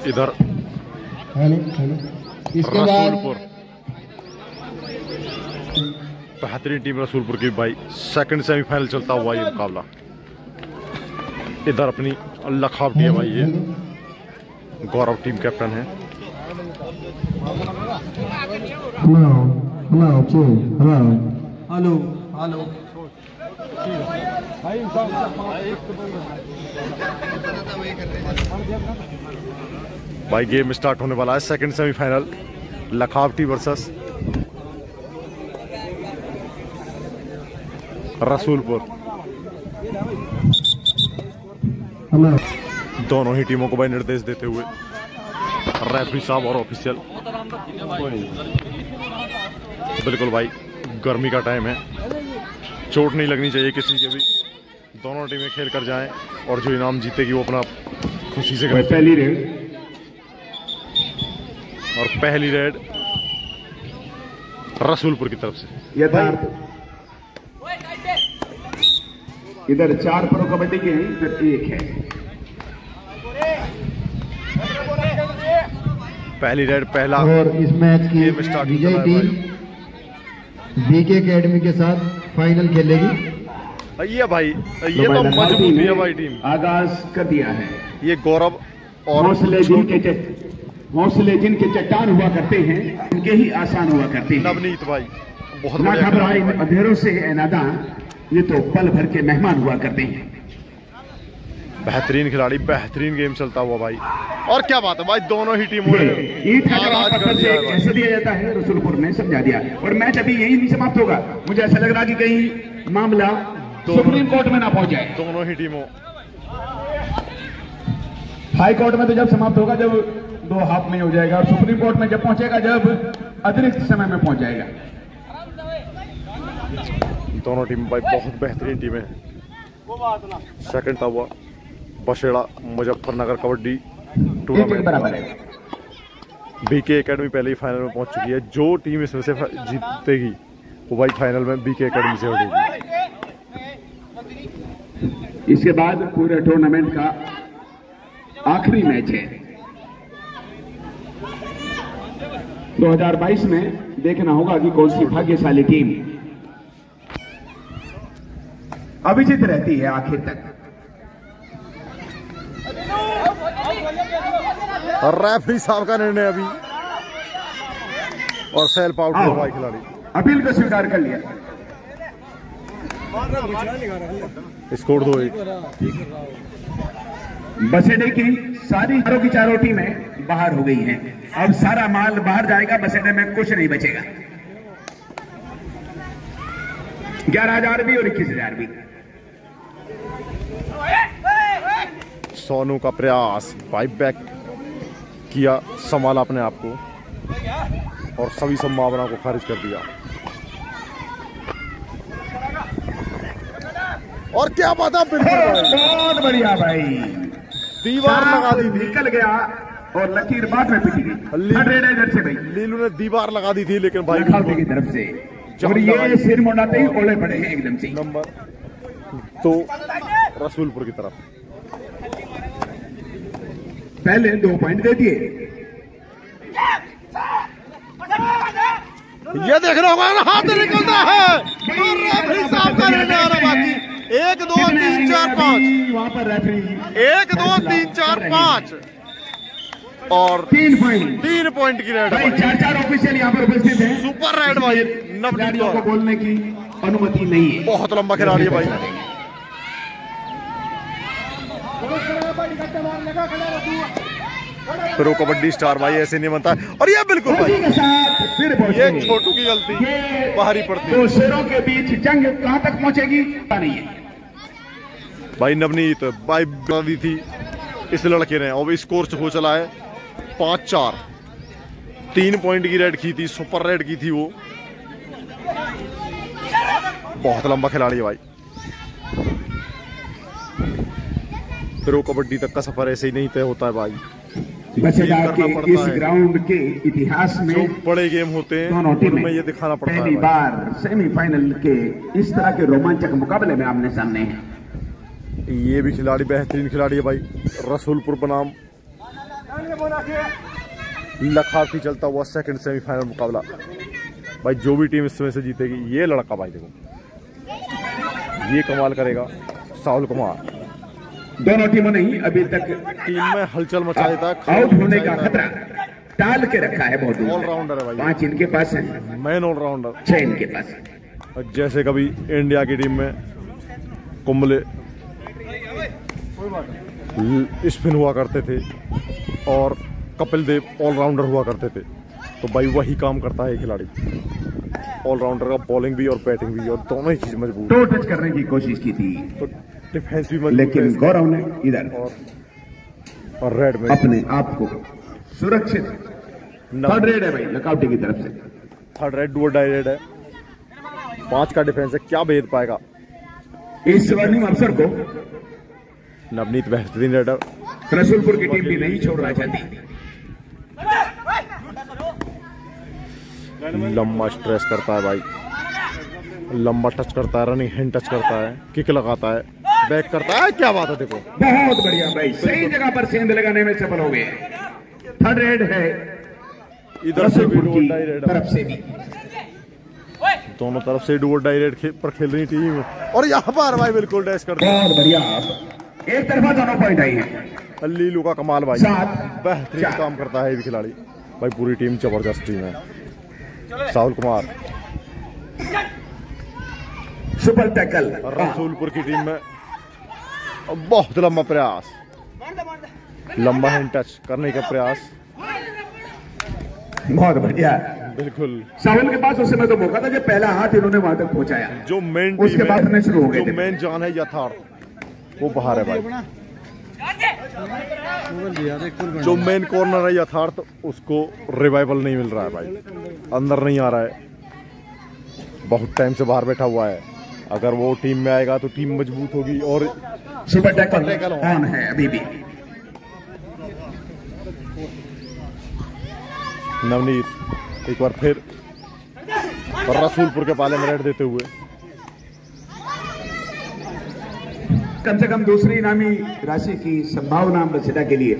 इधर इसके बाद बेहतरीन टीम रसूलपुर की भाई सेकंड सेमीफाइनल चलता हुआ ये मुकाबला। इधर अपनी लखाव टीम भाई, ये गौरव टीम कैप्टन है। हेलो हेलो भाई गेम स्टार्ट होने वाला है। Second semifinal Lakhawati versus Rasulpur. दोनों ही टीमों को भाई निर्देश देते हुए रेफरी साहब और ऑफिशियल। बिल्कुल भाई गर्मी का टाइम है, चोट नहीं लगनी चाहिए किसी के भी। दोनों टीमें खेल कर जाएं और जो इनाम जीतेगी वो अपना खुशी से करें। पहली रेड और पहली रेड रसूलपुर की तरफ से। यथार्थ इधर 4 प्रो कबड्डी के हैं, इधर 1 है। पहली रेड पहला और इस मैच की गेम स्टार्ट विजयी टीम बीके एकेडमी के साथ फाइनल खेलेगी। ये भाई ये तो मजबूत है भाई टीम। आगाज कर दिया है। ये गौरव और हौसले जिनके चट्टान हुआ करते हैं उनके ही आसान हुआ करते हैं। नवनीत भाई बहुत ना बढ़िया घबराए अंधेरों से है नादां, ये तो पल भर के मेहमान हुआ करते हैं। बेहतरीन खिलाड़ी, बेहतरीन गेम चलता हुआ भाई। और क्या बात है भाई, दोनों ही टीमों ने ईद का जवाब पत्थर से कैसे दिया जाता है रसूलपुर ने समझा दिया। और मैच अभी यही नहीं समाप्त होगा। मुझे ऐसा लग रहा कि कहीं मामला सुप्रीम कोर्ट में ना पहुंच जाए। दोनों ही टीमों हाई कोर्ट में तो जब समाप्त होगा जब 2 हाफ में हो जाएगा, और सुप्रीम कोर्ट में जब पहुंचेगा जब अतिरिक्त समय में पहुंच जाएगा। दोनों टीम भाई बहुत बेहतरीन टीमें। सेकंड था हुआ बसेड़ा मुजफ्फरनगर कबड्डी टूर्नामेंट बराबर है। बीके एकेडमी पहले ही फाइनल में पहुंच चुकी है। जो टीम इसमें से जीतेगी वो भाई फाइनल में बीके एकेडमी से उठेगी। इसके बाद पूरे टूर्नामेंट का आखिरी मैच है। 2022 में देखना होगा कि कौन सी भाग्यशाली टीम अभिजीत रहती है आखिर तक। और रेफरी साहब का निर्णय अभी, और सेल्फ आउट हुआ भाई खिलाड़ी। अपील को स्वीकार कर लिया। स्कोर 2-1। बसेडे की सारी चारों की चारों टीमें बाहर हो गई हैं। अब सारा माल बाहर जाएगा, बसेडे में कुछ नहीं बचेगा। 11,000 भी और 21,000 भी। सोनू का प्रयास भाई बैक किया, संभाला अपने आप को और सभी संभावना को खारिज कर दिया। और क्या बात है, बिल्कुल बहुत बढ़िया भाई, दीवार लगा दी थी, निकल गया और लकीर बाद में पिटी गई। इधर से भाई लीलू ने दीवार लगा दी थी, लेकिन भाई की तरफ से और ये सिर मुंडाते ही ओले पड़े हैं एकदम से। नंबर 2 रसूलपुर की तरफ। पहले 2 पॉइंट दे दिए। ये देखना होगा, हाथ निकलता है और रेफरी साहब का निर्णय आ रहा बाकी। 1 2 3 4 5 वहां पर रेफरी 1 2 3 4 5 और 3 पॉइंट। 3 पॉइंट की रेड भाई। 4 ऑफिशियल यहाँ पर उपस्थित हैं। सुपर रेड भाई। नवनीत को बोलने की अनुमति नहीं है। बहुत लंबा खिलाड़ी है भाई। प्रो कबड्डी स्टार भाई ऐसे नहीं बनता। और ये बिल्कुल भाई ये छोटू की गलती बाहरी पड़ती है। तो शेरों के बीच जंग कहां तक पहुंचेगी पता नहीं है भाई। नवनीत भाई दी थी इस लड़के ने, और स्कोर हो चला है 5-4। 3 पॉइंट की रेड की थी, सुपर रेड की थी वो। बहुत लंबा खिलाड़ी है भाई। प्रो कबड्डी तक का सफर ऐसे ही नहीं तय होता है भाई। बसेडा के इस ग्राउंड के इतिहास में जो बड़े गेम होते हैं उनमें ये दिखाना पड़ता है। पहली बार सेमीफाइनल के इस तरह के रोमांचक मुकाबले में आमने सामने हैं। ये भी खिलाड़ी बेहतरीन खिलाड़ी है भाई, रसूलपुर बनाम लखावटी चलता हुआ सेकंड सेमीफाइनल मुकाबला भाई। जो भी टीम इसमें से जीतेगी, ये लड़का भाई देखो ये कमाल करेगा, साहुल कुमार। दोनों टीमों ने ही अभी तक टीम में हलचल मचा देता है, आउट होने का खतरा टाल के रखा है बहुत। ऑलराउंडर है भाई, 5 इनके पास है, मैन ऑलराउंडर 6 इनके पास है। जैसे कभी इंडिया की टीम में कुंबले स्पिन हुआ करते थे और कपिल देव ऑलराउंडर हुआ करते थे, तो भाई वही काम करता है खिलाड़ी। ऑलराउंडर का बॉलिंग भी और बैटिंग भी, और दोनों ही चीज मजबूत। टो टच करने की कोशिश की थी तो डिफेंस भी मजबूत, लेकिन गौरव ने इधर और रेड में अपने आप को सुरक्षित। थर्ड रेड है भाई लकआउटी की तरफ से। Third raid do or die raid है, 5 का डिफेंस है, क्या भेद पाएगा इस स्वर्णिम अवसर को नवनीत। बेहतरीन रेडर, रसूलपुर की टीम भी नहीं छोड़ना चाहती। लंबा स्ट्रेस करता है भाई, लंबा टच करता है, रनिंग हैंड टच करता है, किक लगाता है, बैक करता है, क्या बात है देखो। बहुत बढ़िया भाई, सही जगह पर सेंध लगाने में सफल हो गए। थर्ड रेड है इधर से भी डुअर डाई रेड, तरफ से भी दोनों तरफ से डुअर डाई रेड पर खेल रही टीम। और यहाँ पर भाई बिल्कुल डैश कर दिया, बहुत बढ़िया। एक तरफा दोनों पॉइंट आई है। लीलू का कमाल भाई, 7 बेहतरीन काम करता है ये खिलाड़ी भाई। पूरी टीम जबरदस्त टीम है। साहुल कुमार सुपर टैकल। रसूलपुर की टीम में बहुत लंबा प्रयास, लंबा हैंड टच करने का प्रयास, बहुत बढ़िया। बिल्कुल साहुल के पास उस समय तो मौका था जब पहला हाथ इन्होंने वहां तक पहुंचाया। जो मेन उसके बाद करने शुरू हो गए जो थे। मेन जान है यथार्थ, वो बाहर है भाई। जो मेन कॉर्नर है यथार्थ, उसको रिवाइवल नहीं मिल रहा है भाई, अंदर नहीं आ रहा है, बहुत टाइम से बाहर बैठा हुआ है। अगर वो टीम में आएगा तो टीम मजबूत होगी। और सुपर टैकल ऑन है अभी भी। नवनीत एक बार फिर रसूलपुर के पाले में रेड देते हुए कम से कम दूसरी इनामी राशि की संभावना बचता के लिए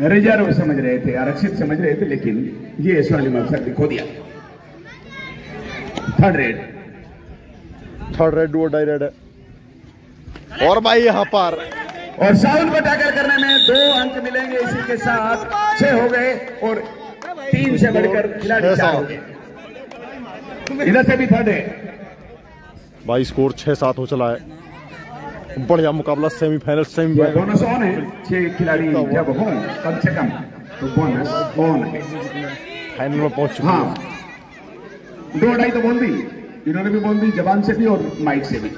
रिजर्व समझ रहे थे, आरक्षित समझ रहे थे, लेकिन ये स्वर्णिम अवसर खो दिया। Third raid do or die raid है। और भाई यहाँ पर और साउल को टैकल करने में 2 अंक मिलेंगे। इसी के साथ 6 हो गए और 3 से बढ़कर खिलाड़ी 4 हो गए। इधर से भी थर्ड है भाई, स्कोर 6-7 हो चला है। बढ़िया मुकाबला, सेमीफाइनल बोनस ऑन है। 6 खिलाड़ी जब हो कम से कम तो बोनस ऑन है। फाइनल में पहुंच चुके। हाँ, 2-2.5 तो बोल दी इन्होंने भी, बोल दी जबान से भी और माइक से भी।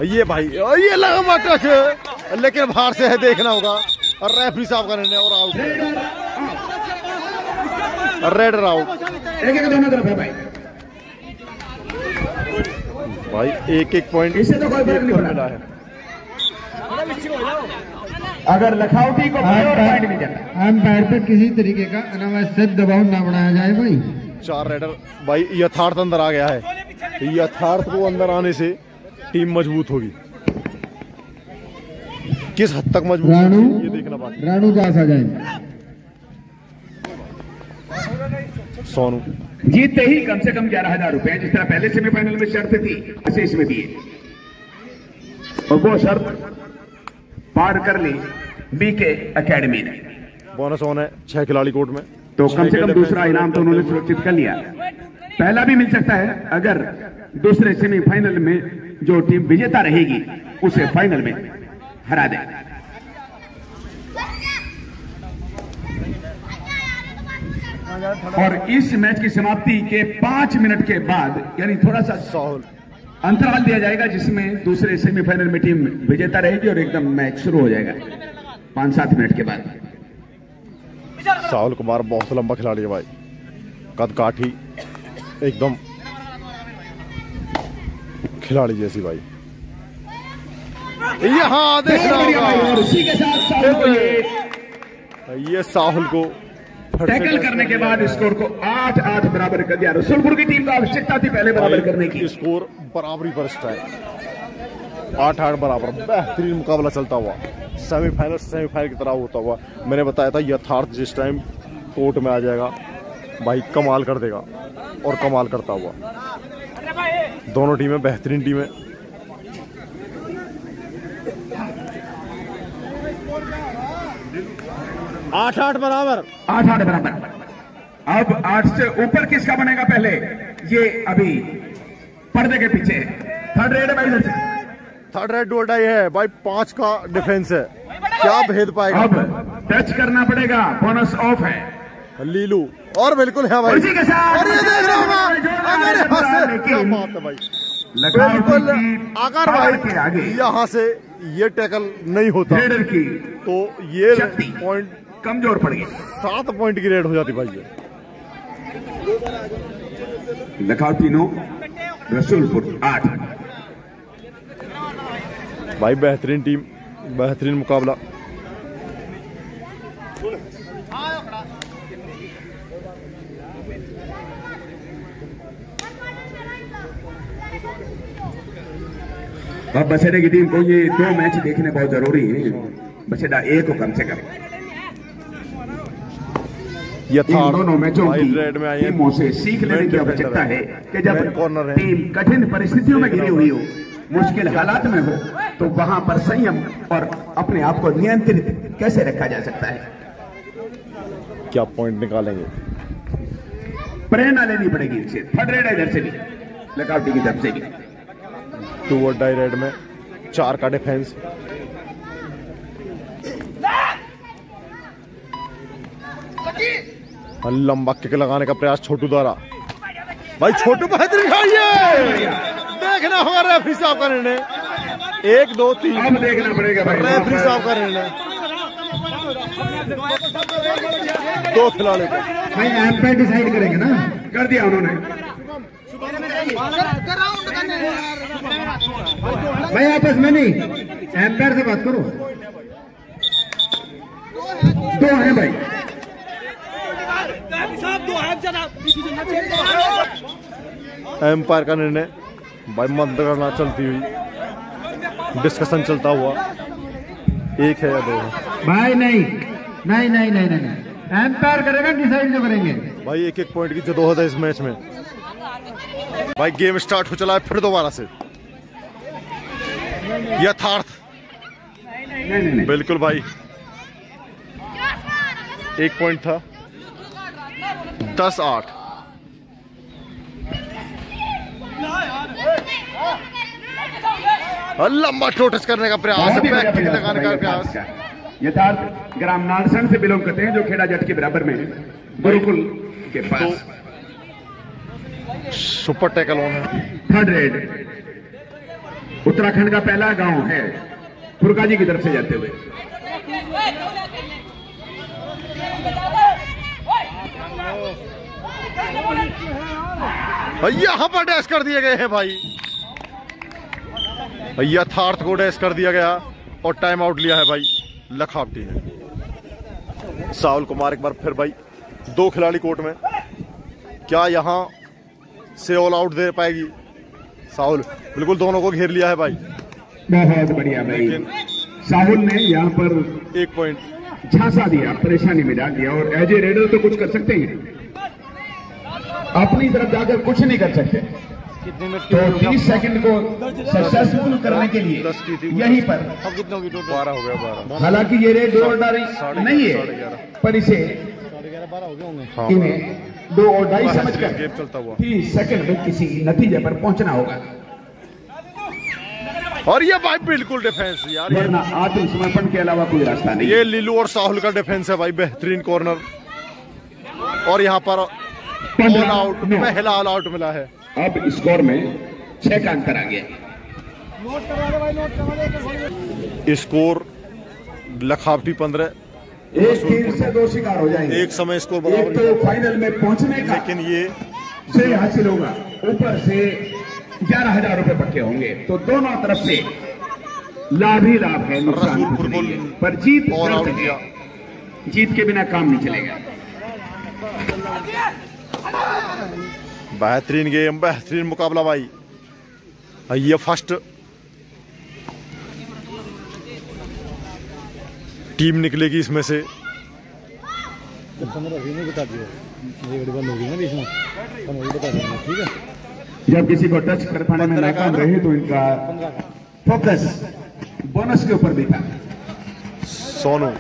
ये भाई ये लगा टच, लेकिन बाहर से है, देखना होगा। और रेफरी साहब का निर्णय और आउट, रेडर आउट। एक दोनों तरफ है भाई, एक पॉइंट इससे तो कोई फर्क नहीं मिला है। अगर लखावटी को पॉइंट मिल जाता, अंपायर पर किसी तरीके का अनावश्यक दबाव ना बनाया जाए भाई। 4 रेडर भाई, यथार्थ अंदर आ गया है। यथार्थ को अंदर आने से टीम मजबूत होगी। किस हद तक मजबूत होगी ये देखना बाकी। रानू पास आ जाए। सोनू जीतते ही कम से कम 11,000 रुपए, जिस तरह पहले सेमीफाइनल में शर्त थी ऐसे इसमें भी है। और वो शर्त पार कर ली बीके एकेडमी ने। बोनस ऑन है, 6 खिलाड़ी कोर्ट में, तो कम से कम दूसरा इनाम तो उन्होंने सुरक्षित कर लिया। पहला भी मिल सकता है अगर दूसरे सेमीफाइनल में जो टीम विजेता रहेगी उसे फाइनल में हरा दे। और इस मैच की समाप्ति के 5 मिनट के बाद, यानी थोड़ा सा अंतराल दिया जाएगा, जिसमें दूसरे सेमीफाइनल में टीम विजेता रहेगी और एकदम मैच शुरू हो जाएगा 5-7 मिनट के बाद। साहुल कुमार बहुत लंबा खिलाड़ी है भाई, कद काठी एकदम खिलाड़ी जैसी भाई। यहाँ देखना होगा, और उसी के साथ साहुल को ये साहुल को टैकल करने के बाद स्कोर को 8-8 बराबर कर दिया। रसूलपुर की टीम को आवश्यकता थी पहले बराबर करने की। स्कोर बराबरी पर स्ट्राइक। 8-8 बराबर बेहतरीन मुकाबला चलता हुआ, सेमीफाइनल की तरह होता हुआ। मैंने बताया था यथार्थ जिस टाइम कोर्ट में आ जाएगा भाई कमाल कर देगा, और कमाल करता हुआ। दोनों टीमें बेहतरीन टीमें। आठ आठ बराबर। अब 8 से ऊपर किसका बनेगा पहले, ये अभी पर्दे के पीछे। थर्ड रेड भाई, थर्ड रेड डू डाई है भाई, 5 का डिफेंस है, क्या भेद पाएगा। अब टच करना पड़ेगा, बोनस ऑफ है लीलू, और बिल्कुल है भाई, उसी के साथ और ये देख रहा होगा अगर यहाँ से क्या बात है भाई, बिल्कुल अगर भाई आगे यहाँ से ये टैकल नहीं होता रेडर की तो ये शक्ति पॉइंट कमजोर पड़ गई। 7 पॉइंट की रेड हो जाती भाई। ये लखनऊ तीनों, रसूलपुर 8। भाई बेहतरीन टीम, बेहतरीन मुकाबला। अब बछेड़े की टीम को ये 2 मैच देखने बहुत जरूरी है, बछेड़ा 1 को कम से कम। इन दोनों मैचों की टीमों से सीख लेने की आवश्यकता है कि जब टीम कठिन परिस्थितियों में घिरी हुई हो, मुश्किल हालात में हो, तो वहां पर संयम और अपने आप को नियंत्रित कैसे रखा जा सकता है। क्या पॉइंट निकालेंगे, प्रेरणा लेनी पड़ेगी इनसे। थर्ड रेड है इधर से भी, लकावटी की तरफ से भी। 2 और डाई रेड में 4 का डिफेंस। लंबा किक लगाने का प्रयास छोटू द्वारा, भाई छोटू बेहतरीन खाइए, देखना होगा रेफरी साहब का निर्णय। 1 2 3 अब देखना पड़ेगा भाई, रेफरी साहब का निर्णय। 2 खिलाड़ी को भाई एम्पायर डिसाइड करेंगे ना, कर दिया उन्होंने। भाई आपस में नहीं, एम्पायर से बात करो। 2 है भाई, एम्पायर का निर्णय भाई, मंत्रणा चलती हुई, डिस्कशन चलता हुआ। 1 है या 2 है भाई? नहीं नहीं नहीं नहीं नहीं, एम्पायर करेगा, डिसाइड जो करेंगे भाई। 1-1 पॉइंट की जदोजहद है इस मैच में भाई। गेम स्टार्ट हो चला है फिर दोबारा से। यथार्थ बिल्कुल भाई, 1 पॉइंट था। 10-8। लंबा टच करने का प्रयास, बैक किक लगाने का प्रयास। यथार्थ ग्राम नारसन से बिलोंग करते हैं, जो खेड़ा जट के बराबर में है, गुरुकुल के पास। सुपर टैकल ऑन है। थर्ड रेड उत्तराखंड का पहला गांव है, फुरका जी की तरफ से जाते हुए। यहां पर डैश कर दिए गए हैं भाई, यथार्थ को डैश कर दिया गया और टाइम आउट लिया है भाई लखावटी ने। साहुल कुमार एक बार फिर भाई, 2 खिलाड़ी कोर्ट में, क्या यहां से ऑल आउट दे पाएगी साहुल? बिल्कुल दोनों को घेर लिया है भाई। बहुत बढ़िया भाई, साहुल ने यहाँ पर 1 पॉइंट झांसा दिया, परेशानी में डाल दिया। और एज ए रेडर तो कुछ कर सकते हैं, अपनी तरफ जाकर कुछ नहीं कर सकते। तो 30 सेकंड को सक्सेसफुल करने के लिए यहीं पर अब कितना हो गया? 12 हो गया। 12 हालांकि ये रेड दो नहीं है, पर इसे इन्हें 2 और 2.5 समझकर गेम चलता हुआ 30 सेकंड में किसी नतीजे पर पहुंचना होगा, और ये भाई बिल्कुल डिफेंस यार, वरना आत्मसमर्पण के अलावा कोई रास्ता नहीं। ये लीलू और साहुल का डिफेंस है भाई, बेहतरीन कॉर्नर। और यहाँ पर ऑल आउट, पहला ऑल आउट मिला है। अब स्कोर में 6 का अंतर आ गया। स्कोर लखावटी 15, एक तीर से 2 शिकार हो जाएंगे। एक समय स्कोर एक बराबर, तो फाइनल में पहुंचने का लेकिन ये श्रेय हासिल होगा, ऊपर से 11,000 रुपए पक्के होंगे। तो दोनों तरफ से लाभ ही लाभ है, नुकसान कुछ नहीं है। पर जीत ऑल आउट शर्त है, किया। जीत के बिना काम नहीं चलेगा। बेहतरीन गेम, बेहतरीन मुकाबला भाई। ये फर्स्ट टीम निकलेगी इसमें से। 15 नहीं बता दिया, ये बंद होगी ना बीच में, 15 बता देना, ठीक है। जब किसी को टच कर पाने में नाकाम रहे तो इनका फोकस बोनस के ऊपर भी था। सोनू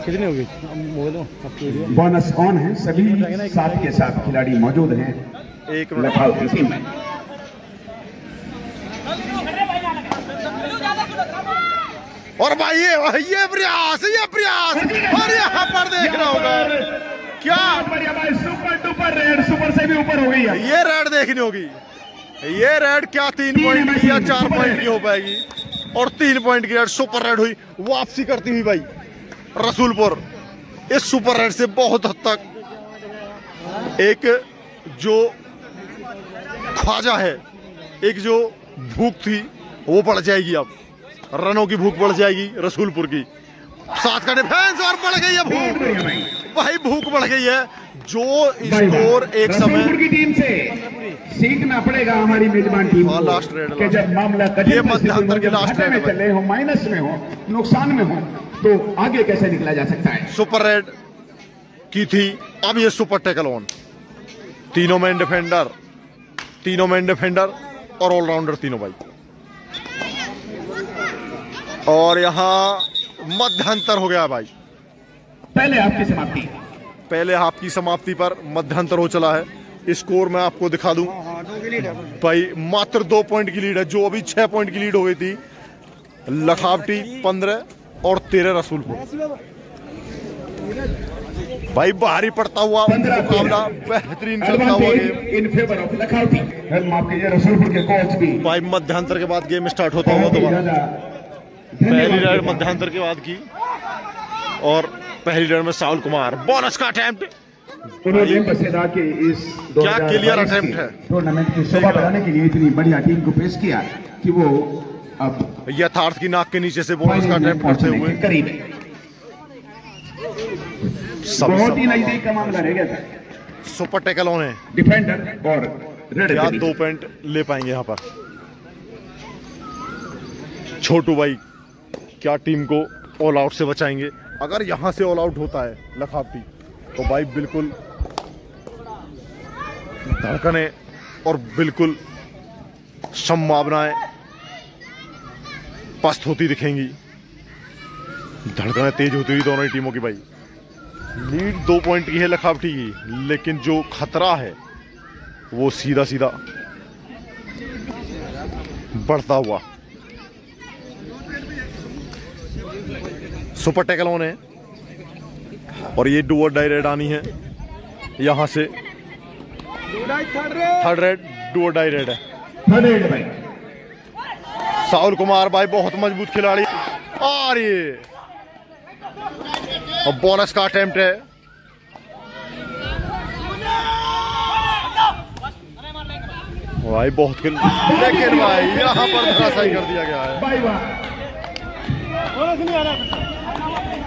कितनी होगी मोबाइल में? बोनस ऑन है, सभी 7 के 7 खिलाड़ी मौजूद हैं 1 मिनट। लखनऊ टीम में। और भाई ये प्रयास और यहाँ पर देखना होगा क्या, बढ़िया भाई, सुपर डुपर रेड, सुपर से भी ऊपर हो गई है। ये रेड देखनी होगी। ये रेड क्या 3 पॉइंट की या 4 पॉइंट की हो पाएगी, और 3 पॉइंट की रेड सुपर रेड हुई, वापसी करती हुई भाई रसूलपुर। इस सुपर रेड से बहुत हद तक एक जो ख्वाजा है, एक जो भूख थी वो बढ़ जाएगी। अब रनों की भूख बढ़ जाएगी रसूलपुर की। 7 का डिफेंस और बढ़ गई है भूख, भाई भूख बढ़ गई है। जो स्कोर एक समय की टीम से सीखना पड़ेगा हमारी मेजबान टीम को, लास्ट रेड कि जब मामला ये मध्यांतर की लास्ट में रेड चले हो, माइनस में हो, नुकसान में हो, तो आगे कैसे निकला जा सकता है। सुपर रेड की थी, अब ये सुपर टैकल ऑन। तीनों मैन डिफेंडर और ऑलराउंडर तीनों भाई। और यहाँ मध्यांतर हो गया भाई। पहले हाफ की समाप्ति पर मध्यांतर हो चला है। स्कोर मैं आपको दिखा दूं भाई, मात्र 2 पॉइंट की लीड है। जो अभी 6 पॉइंट की लीड हो गई थी, लखावटी 15 और 13 रसूलपुर। भाई भारी पड़ता हुआ मुकाबला, बेहतरीन चलता हुआ game in favour of Lakhaoti. माफ कीजिए, रसूलपुर के कोच भी। भाई मध्यांतर के बाद गेम स्टार्ट होता हुआ दोबारा। पहली रेड मध्यांतर के बाद की, और पहली रेड में साहुल कुमार। बोनस का अटेम्प्ट, उन्होंने बसेदा के इस क्या क्लियर अटेम्प्ट है। टूर्नामेंट की शोभा बढ़ाने के लिए इतनी बढ़िया टीम को पेश किया कि वो अब यथार्थ की नाक के नीचे से बोनस का अटेम्प्ट करते हुए करीब है। बहुत ही नजदीक का मामला रह गया था। सुपर टैकल ऑन है, डिफेंडर और रेड क्या 2 पॉइंट ले पाएंगे यहाँ पर छोटू भाई? क्या टीम को ऑल आउट से बचाएंगे? अगर यहां से ऑल आउट होता है लखावटी तो भाई बिल्कुल धड़कने और बिल्कुल संभावनाएं पस्त होती दिखेंगी। धड़कनें तेज होती हुई दोनों ही टीमों की भाई। लीड 2 पॉइंट की है लखावटी की, लेकिन जो खतरा है वो सीधा सीधा बढ़ता हुआ। सुपर टैकल ऑन है, और ये डू और डाई रेड आनी है यहां से। थर्ड रेड, डू और डाई रेड है। साहुल कुमार भाई बहुत मजबूत खिलाड़ी, और ये और बोनस का अटेम्प्ट है। भाई बहुत खेल, लेकिन भाई यहां पर धराशायी कर दिया गया है।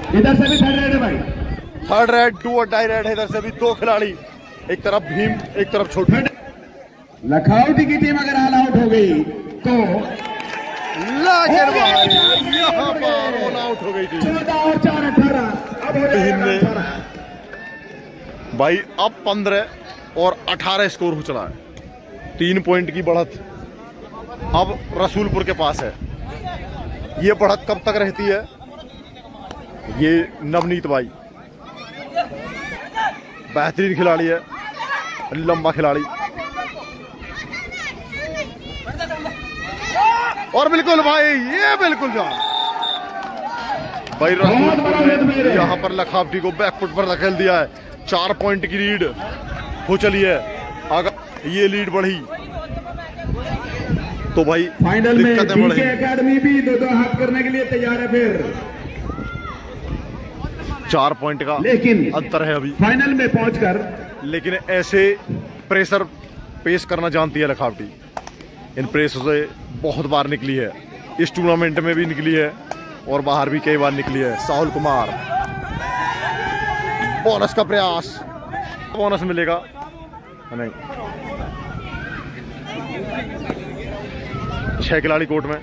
इधर से भी थर्ड रेड है भाई। थर्ड रेड, डू और डाई रेड है। इधर से भी 2 खिलाड़ी, एक तरफ भीम एक तरफ छोटू। लखावटी की टीम अगर ऑल आउट हो गई तो लेकिन भाई यहाँ पर ऑल आउट हो गई थी। 14 और 4 18 अब हो जाएगा भाई। अब 15 और 18 स्कोर हो चला है। 3 पॉइंट की बढ़त अब रसूलपुर के पास है। ये बढ़त कब तक रहती है? ये नवनीत भाई बेहतरीन खिलाड़ी है, लंबा खिलाड़ी, और बिल्कुल भाई ये बिल्कुल जान भाई रसूलपुर ने यहाँ पर लखावटी को बैकफुट पर धकेल दिया है। 4 पॉइंट की लीड हो चली है। अगर ये लीड बढ़ी तो भाई फाइनल में दिक्कतें बढ़ेंगी। एकेडमी भी 2-2 हाथ करने के लिए तैयार है। फिर 4 पॉइंट का लेकिन अंतर है अभी फाइनल में पहुंचकर, लेकिन ऐसे प्रेशर पेश करना जानती है लखावटी। इन प्रेशर से बहुत बार निकली है, इस टूर्नामेंट में भी निकली है और बाहर भी कई बार निकली है। साहुल कुमार, बोनस का प्रयास, बोनस मिलेगा नहीं। 6 खिलाड़ी कोर्ट में,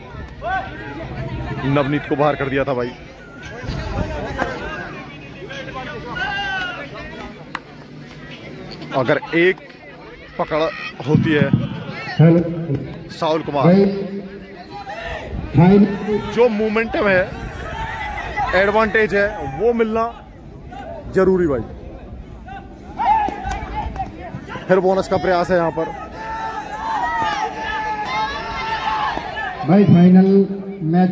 नवनीत को बाहर कर दिया था भाई। अगर एक पकड़ होती है साहुल कुमार, जो मोमेंटम है, एडवांटेज है, वो मिलना जरूरी भाई। फिर बोनस का प्रयास है यहाँ पर भाई। Final match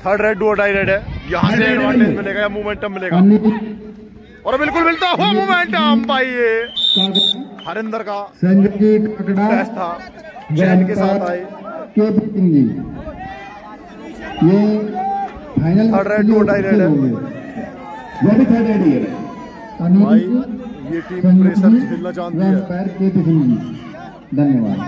third raid do die raid है। यहाँ से एडवांटेज मिलेगा या मोमेंटम मिलेगा? और बिल्कुल मिलता हुआ मोमेंटम भाई। ये हरिंदर का टेस्ट था, चैन के साथ आए। ये final third raid do die raid है भाई। ये टीम प्रेशर झेलना जानती है। धन्यवाद।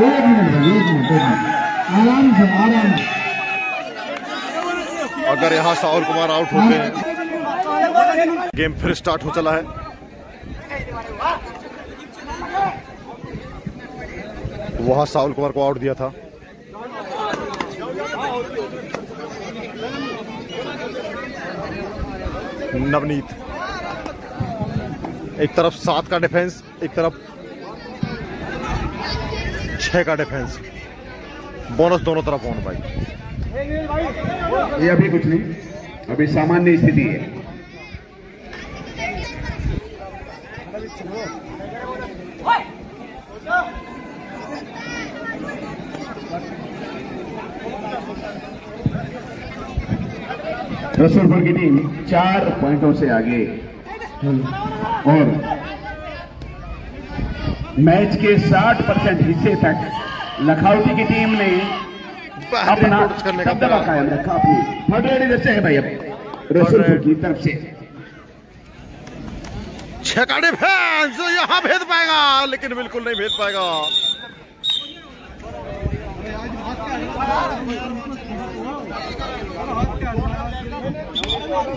एक मिनट आराम से आराम। अगर यहाँ साहुल कुमार आउट होते हैं, गेम फिर स्टार्ट हो चला है। वहां साहुल कुमार को आउट दिया था। नवनीत, एक तरफ 7 का डिफेंस, एक तरफ 6 का डिफेंस। बोनस दोनों तरफ ऑन भाई। ये अभी कुछ नहीं, अभी सामान्य स्थिति है। रसूलपुर की टीम 4 पॉइंटों से आगे और मैच के 60% हिस्से तक लखनऊ की टीम ने अपना दबदबा कायम रखा। अपनी थर्ड रेड से है भाई। अब रसूलपुर की तरफ से 6 का डिफेंस यहां भेद पाएगा, लेकिन बिल्कुल नहीं भेद पाएगा।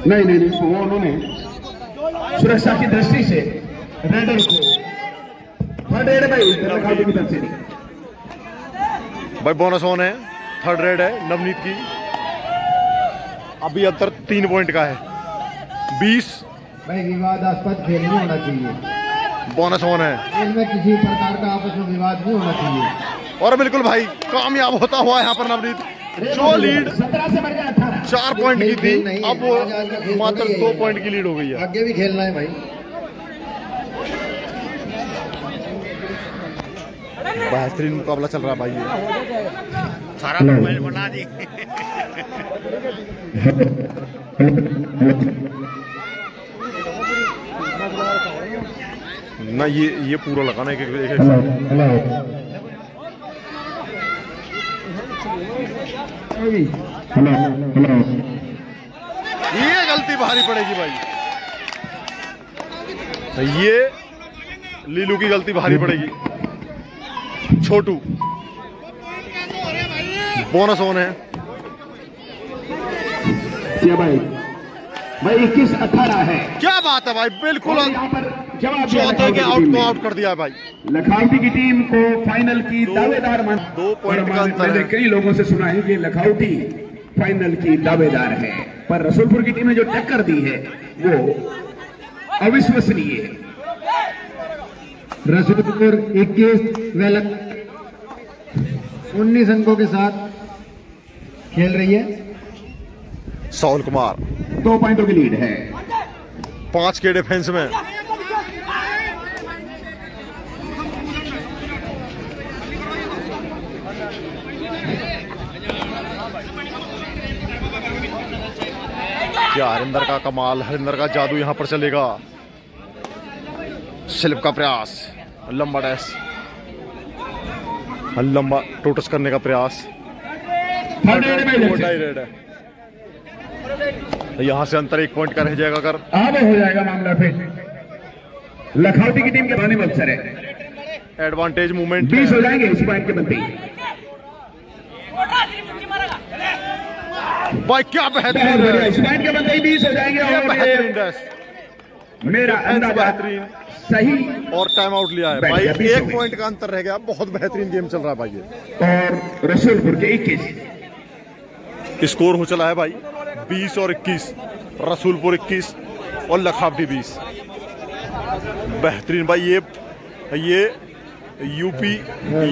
नहीं, वो उन्होंने सुरक्षा की दृष्टि से रेडर को थर्ड रेड भाई लखनऊ की तरफ से भाई। बोनस ऑन है, थर्ड रेड है नवनीत की। अभी अंतर 3 पॉइंट का है। 20 भाई विवादास्पद खेल नहीं होना चाहिए। बोनस ऑन है। इसमें किसी प्रकार का आपस में विवाद नहीं होना चाहिए। और बिल्कुल भाई कामयाब होता हुआ यहाँ पर नवनीत, जो लीड 17 से बढ़ गया 18। 4 पॉइंट की थी, अब वो मात्र 2 पॉइंट की लीड हो गई है। आगे भी खेलना है भाई। बेहतरीन मुकाबला चल रहा है भाई। ये सारा मोबाइल बना दी। ना ये पूरा लगाना है। ये गलती भारी पड़ेगी भाई। ये लीलू की गलती भारी पड़ेगी। छोटू, बोनस ऑन है। भाई 21-18 है। क्या बात है भाई, बिल्कुल यहाँ पर जवाब चौथे के आउट को आउट कर दिया है भाई। लखनऊ की टीम को फाइनल की दावेदार मान 2 पॉइंट का अंतर है। मैंने कई लोगों से सुना है कि लखनऊ फाइनल की दावेदार है, पर रसूलपुर की टीम ने जो टक्कर दी है वो अविश्वसनीय है। रसूलपुर 21 व 19 अंकों के साथ खेल रही है। साहुल कुमार 2 पॉइंटों की लीड है। 5 के डिफेंस में। क्या हरिंदर का कमाल, हरिंदर का जादू यहां पर चलेगा। स्लिप का प्रयास, लंबा डैश, लंबा टोटस करने का प्रयास। रेड है। यहां से अंतर 1 पॉइंट का रह जाएगा। अगर अब हो जाएगा मामला फिर लखनऊ की टीम के बानी मकसद है। एडवांटेज मूवमेंट 20 हो जाएंगे इस पॉइंट के बनते ही। भाई क्या बेहतरीन इस पॉइंट के बनते ही 20 हो जाएंगे। और बेहतरीन डैश। मेरा अंदाजा बेहतरीन सही और टाइम आउट लिया है बैठ भाई। गया, 20 हो 1 गई। पॉइंट का अंतर रह गया। बहुत बेहतरीन गेम चल रहा है भाई। ये और रसूलपुर के 21 स्कोर हो चला है भाई 20 और 21। रसूलपुर 21 और लखावटी 20। बेहतरीन भाई। ये यूपी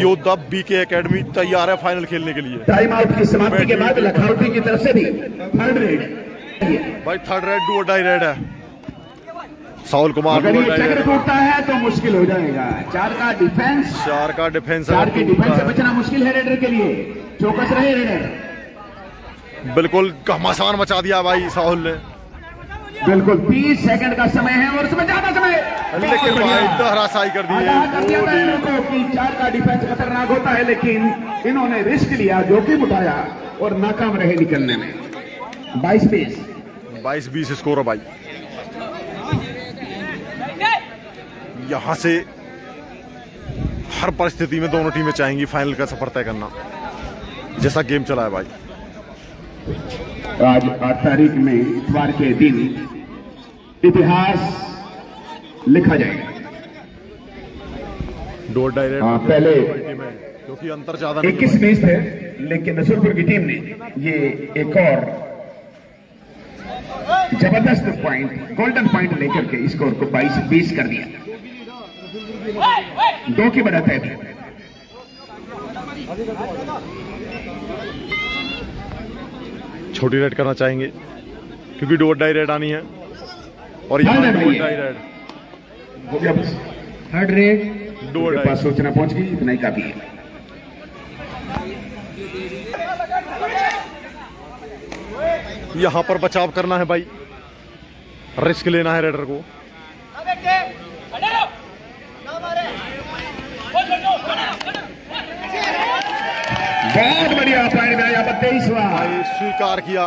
योद्धा बीके एकेडमी तैयार है फाइनल खेलने के लिए। टाइम आउट की समाप्ति के बाद लखावटी की तरफ से भी थर्ड रेड भाई थर्ड रेड डू और डाई रेड है। साहुल कुमार अगर डू और ये डाई चक्र रेड। टूटता है तो मुश्किल हो जाएगा। 4 का डिफेंस 4 का डिफेंस 4 की डिफेंस से है। बचना मुश्किल है रेडर के लिए। चौकस रहे रेडर। बिल्कुल घमासान मचा दिया भाई साहुल ने। बिल्कुल 30 सेकंड का समय है और उसमें ज्यादा समय लेकिन भाई धराशायी कर आगाह कर दिया था इन दिए। लोगों को कि 4 का डिफेंस खतरनाक होता है, लेकिन इन्होंने रिस्क लिया, जोखिम उठाया और नाकाम रहे निकलने में। 22-20 22-20 स्कोर है भाई। यहां से हर परिस्थिति में दोनों टीमें चाहेंगी फाइनल का सफर तय करना, जैसा गेम चला है भाई। आज 8 तारीख में इतवार के दिन इतिहास लिखा जाएगा। डोर डायरेक्ट पहले क्योंकि अंतर ज्यादा नहीं 21 मैच थे, लेकिन रसूलपुर की टीम ने ये एक और जबरदस्त पॉइंट, गोल्डन पॉइंट लेकर के स्कोर को 22-20 कर दिया। 2 की बढ़त है। छोटी रेड करना चाहेंगे क्योंकि डोर डाई रेड आनी है और यहाँ हाँ, डोर डाई रेड हो गया बस। थर्ड रेड डोर मेरे डाई। पास सूचना पहुंच गई, इतना ही काफी है। यहाँ पर बचाव करना है भाई, रिस्क लेना है रेडर को। बहुत बढ़िया पॉइंट गया। 23वां भाई स्वीकार किया।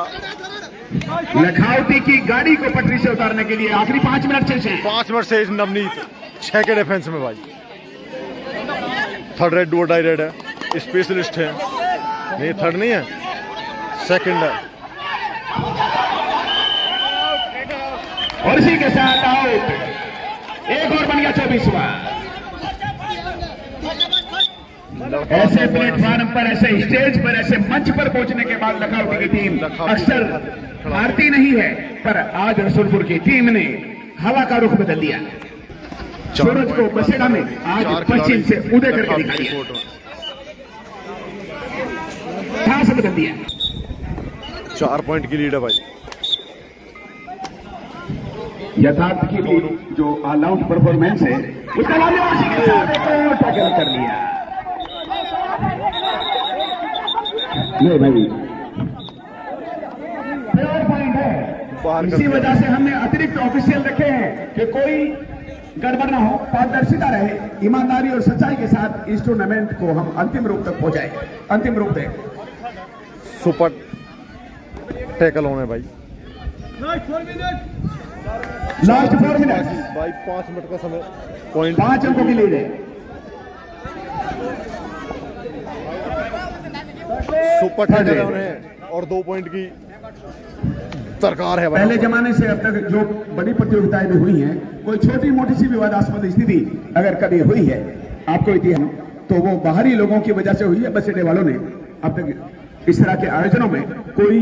लखावटी की गाड़ी को पटरी से उतारने के लिए आखिरी 5 मिनट शेष है। 5 मिनट से नवनीत 6 के डिफेंस में भाई। Third raid do or die raid है, स्पेशलिस्ट है। नहीं थर्ड नहीं है, सेकंड है। और इसी के साथ आउट। एक और बन गया 24वां। ऐसे प्लेटफॉर्म पर, ऐसे स्टेज पर, ऐसे मंच पर पहुंचने के बाद लखावटी की टीम अक्सर हारती नहीं है, पर आज रसूलपुर की टीम ने हवा का रुख बदल दिया। सूरज को बसेड़ा में आज पश्चिम से उदय करके दिखा दिया, ठास बदल दिया। 4 पॉइंट की लीड है भाई। यथार्थ की भी जो ऑल आउट परफॉर्मेंस है उसका लालिवासी के साथ एक और टैकल कर लिया। नहीं भाई, प्योर पॉइंट है। इसी वजह से हमने अतिरिक्त ऑफिशियल रखे हैं कि कोई गड़बड़ ना हो, पारदर्शिता रहे, ईमानदारी और सच्चाई के साथ इस टूर्नामेंट को हम अंतिम रूप तक पहुंचाए, अंतिम रूप दें। सुपर टैकल होने भाई। लास्ट 4 मिनट भाई 5 मिनट का समय, पॉइंट 5 अंकों की लीड है। सुपर टैकल होने और 2 पॉइंट की दरकार है भाई। पहले जमाने से अब तक जो बड़ी प्रतियोगिताएं भी हुई हैं, कोई छोटी मोटी सी विवादास्पद स्थिति अगर कभी हुई है आपको इतिहास, तो वो बाहरी लोगों की वजह से हुई है। बस अड्डे वालों ने अब तक इस तरह के आयोजनों में कोई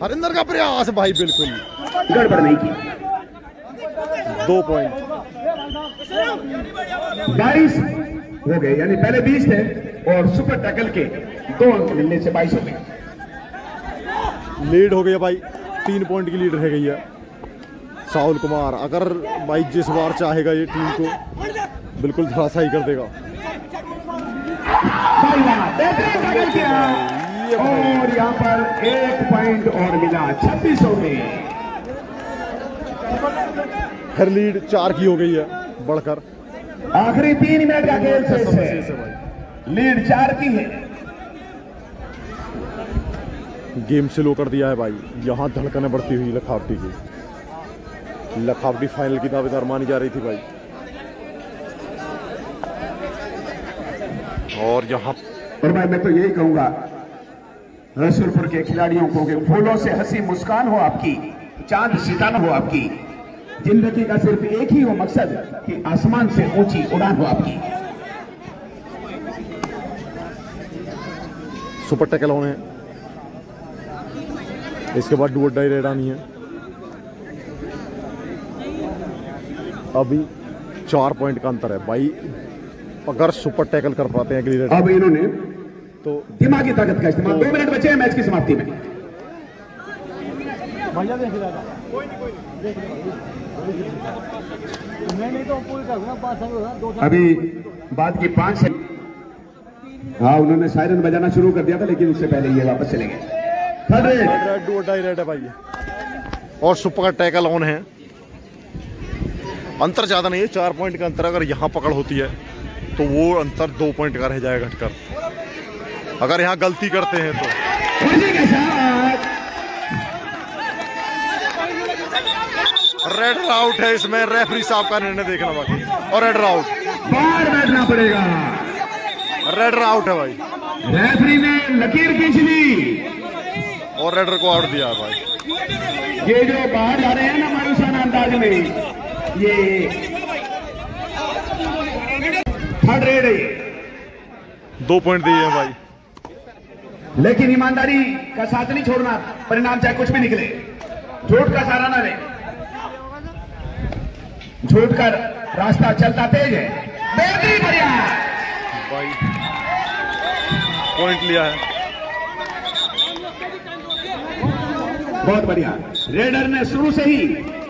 हरिंदर का प्रयास भाई बिल्कुल गड़बड़ नहीं की। 2 पॉइंट 22 हो गए, यानी पहले 20 थे और सुपर टैकल के 2 अंक मिलने से 22 हो गए। लीड हो गई है भाई। 3 पॉइंट की लीड रह गई है। साहुल कुमार अगर भाई जिस बार चाहेगा ये टीम को बिल्कुल धराशायी कर देगा। बेहतरीन टैकल किया और यहाँ पर 1 पॉइंट और मिला, 26 हो गए। फिर लीड 4 की हो गई है बढ़कर। आखिरी 3 मिनट का खेल शेष है, लीड 4 की है। गेम स्लो कर दिया है भाई। यहाँ धड़कनें बढ़ती हुई लखावटी की। लखावटी फाइनल की दावेदार मानी जा रही थी भाई। और यहाँ और भाई मैं तो यही कहूंगा रसूलपुर के खिलाड़ियों को कि फूलों से हंसी मुस्कान हो आपकी, चांद सितारा हो आपकी, जिंदगी का सिर्फ एक ही हो मकसद कि आसमान से ऊंची उड़ान हो आपकी। सुपर टैकल होने हैं, इसके बाद डू और डाई रेड आनी है। अभी 4 पॉइंट का अंतर है भाई, अगर सुपर टैकल कर पाते हैं अगली रेड अब इन्होंने तो दिमागी ताकत का इस्तेमाल, 2 मिनट बचे हैं मैच की समाप्ति में। अभी बाद की 5 है। हाँ, उन्होंने सायरन बजाना शुरू कर दिया था, लेकिन उससे पहले ये वापस चले गए। थर्ड रेड, डू और डाई रेड है भाई, और सुपर टैकल ऑन है। अंतर ज्यादा नहीं है, 4 पॉइंट का अंतर। अगर यहां पकड़ होती है तो वो अंतर 2 पॉइंट का रह जाएगा घटकर। अगर यहां गलती करते हैं तो रेड आउट है। इसमें रेफरी साहब का निर्णय देखना बाकी, और रेड आउट, बाहर बैठना पड़ेगा। रेड आउट है भाई, रेफरी ने लकीर खींच ली और रेडर को आउट दिया है भाई। ये जो बाहर जा रहे हैं ना मायूसाना अंदाज में, ये थर्ड रेड है। 2 पॉइंट दिए हैं भाई, लेकिन ईमानदारी का साथ नहीं छोड़ना, परिणाम चाहे कुछ भी निकले। झूठ का सहारा ना ले, झूठ का रास्ता चलता तेज है। बेहतरीन बढ़िया भाई, पॉइंट लिया है, बहुत बढ़िया। रेडर ने शुरू से ही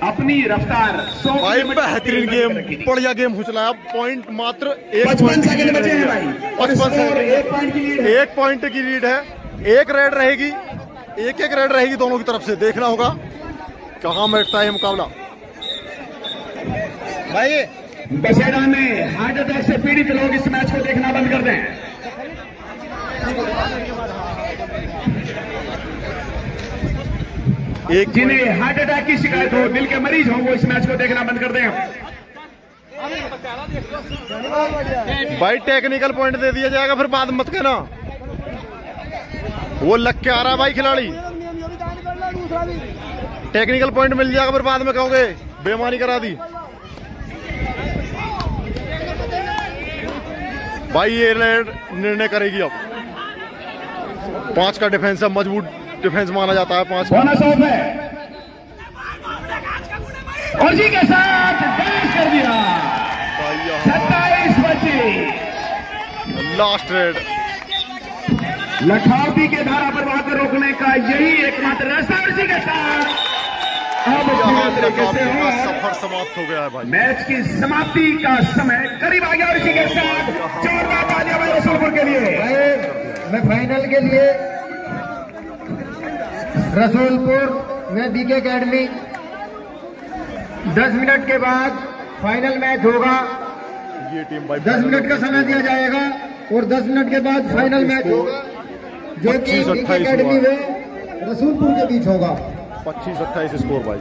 अपनी रफ्तार 100 भाई बेहतरीन गेम, बढ़िया गेम उछलाया। पॉइंट मात्र 55 सेकंड बचे हैं भाई, 55 सेकंड, 1 पॉइंट की लीड है। 1 पॉइंट की लीड है। एक रेड रहेगी, एक रेड रहेगी दोनों की तरफ से। देखना होगा कहां बैठता है मुकाबला भाई। बसेरा में हार्ट अटैक से पीड़ित लोग इस मैच को देखना बंद कर दें। एक जिन्हें हार्ट अटैक की शिकायत हो, दिल के मरीज हो, वो इस मैच को देखना बंद कर दें। भाई टेक्निकल पॉइंट दे दिया जाएगा, फिर बाद में मत कहना। वो लग के आ रहा है भाई खिलाड़ी, टेक्निकल पॉइंट मिल जाएगा, फिर बाद में कहोगे बेईमानी करा दी। भाई ये निर्णय करेगी अब। 5 का डिफेंस है, मजबूत डिफेंस माना जाता है 5 का। बोनस ऑफ है और जी के साथ फिनिश कर दिया। 27-25 लास्ट रेड। लखनऊ के धारा प्रवाह को रोकने का यही एकमात्र रास्ता। इसी के साथ अब सफर समाप्त हो गया है भाई। मैच की समाप्ति का समय करीब आ गया और इसी के साथ जोरदार तालियां भाई रसूलपुर के लिए। मैं फाइनल के लिए रसूलपुर में बीके एकेडमी 10 मिनट के बाद फाइनल मैच होगा। ये टीम भाई 10 मिनट का समय दिया जाएगा और 10 मिनट के बाद फाइनल मैच होगा, जो कि बीके एकेडमी में रसूलपुर के बीच होगा। 25-28 स्कोर भाई।